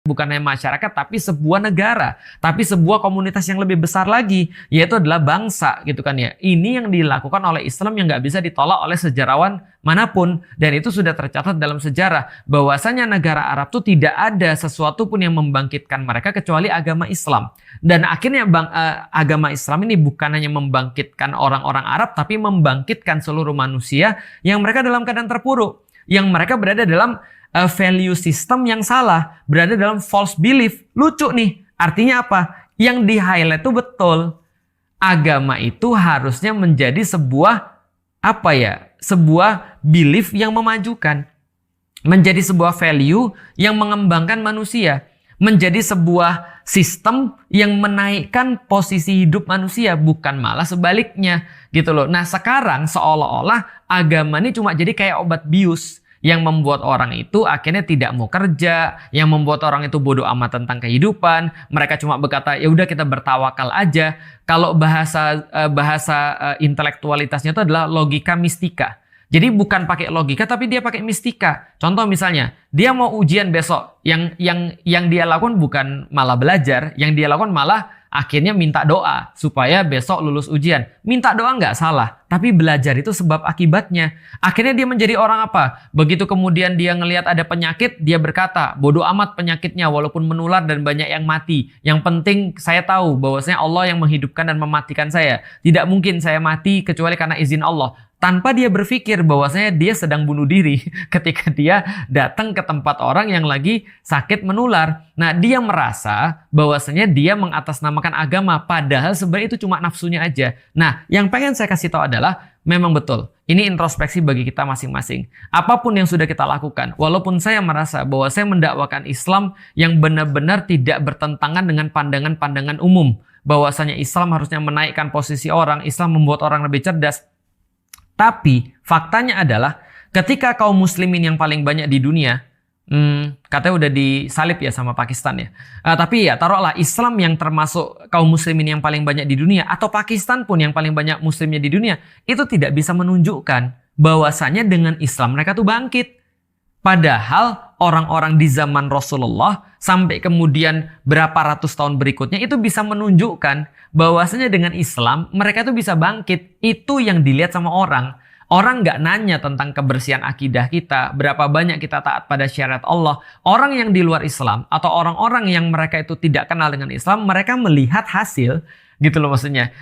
bukan hanya masyarakat, tapi sebuah negara, tapi sebuah komunitas yang lebih besar lagi, yaitu adalah bangsa, gitu kan ya. Ini yang dilakukan oleh Islam yang nggak bisa ditolak oleh sejarawan manapun, dan itu sudah tercatat dalam sejarah bahwasanya negara Arab tuh tidak ada sesuatu pun yang membangkitkan mereka kecuali agama Islam. Dan akhirnya agama Islam ini bukan hanya membangkitkan orang-orang Arab, tapi membangkitkan seluruh manusia yang mereka dalam keadaan terpuruk, yang mereka berada dalam value system yang salah, berada dalam false belief. Lucu nih, artinya apa? Yang di highlight itu betul. Agama itu harusnya menjadi sebuah sebuah belief yang memajukan, menjadi sebuah value yang mengembangkan manusia, menjadi sebuah sistem yang menaikkan posisi hidup manusia, bukan malah sebaliknya, gitu loh. Nah, sekarang seolah-olah agama ini cuma jadi kayak obat bius yang membuat orang itu akhirnya tidak mau kerja, yang membuat orang itu bodoh amat tentang kehidupan. Mereka cuma berkata, ya udah kita bertawakal aja. Kalau bahasa intelektualitasnya itu adalah logika mistika. Jadi bukan pakai logika, tapi dia pakai mistika. Contoh misalnya, dia mau ujian besok, yang dia lakukan bukan malah belajar, yang dia lakukan malah akhirnya minta doa supaya besok lulus ujian. Minta doa nggak salah, tapi belajar itu sebab akibatnya. Akhirnya dia menjadi orang apa? Begitu kemudian dia ngelihat ada penyakit, dia berkata, bodoh amat penyakitnya walaupun menular dan banyak yang mati. Yang penting saya tahu bahwasanya Allah yang menghidupkan dan mematikan saya. Tidak mungkin saya mati kecuali karena izin Allah. Tanpa dia berpikir bahwasanya dia sedang bunuh diri ketika dia datang ke tempat orang yang lagi sakit menular. Nah, dia merasa bahwasanya dia mengatasnamakan agama, padahal sebenarnya itu cuma nafsunya aja. Nah, yang pengen saya kasih tahu adalah memang betul, ini introspeksi bagi kita masing-masing. Apapun yang sudah kita lakukan, walaupun saya merasa bahwa saya mendakwakan Islam yang benar-benar tidak bertentangan dengan pandangan-pandangan umum, bahwasanya Islam harusnya menaikkan posisi orang, Islam membuat orang lebih cerdas. Tapi faktanya adalah ketika kaum muslimin yang paling banyak di dunia, katanya udah disalib ya sama Pakistan ya. Tapi ya taruhlah Islam yang termasuk kaum muslimin yang paling banyak di dunia, atau Pakistan pun yang paling banyak muslimnya di dunia, itu tidak bisa menunjukkan bahwasanya dengan Islam mereka tuh bangkit. Padahal orang-orang di zaman Rasulullah sampai kemudian berapa ratus tahun berikutnya itu bisa menunjukkan bahwasanya dengan Islam mereka tuh bisa bangkit. Itu yang dilihat sama orang. Orang nggak nanya tentang kebersihan akidah kita, berapa banyak kita taat pada syariat Allah. Orang yang di luar Islam atau orang-orang yang mereka itu tidak kenal dengan Islam, mereka melihat hasil, gitu loh maksudnya.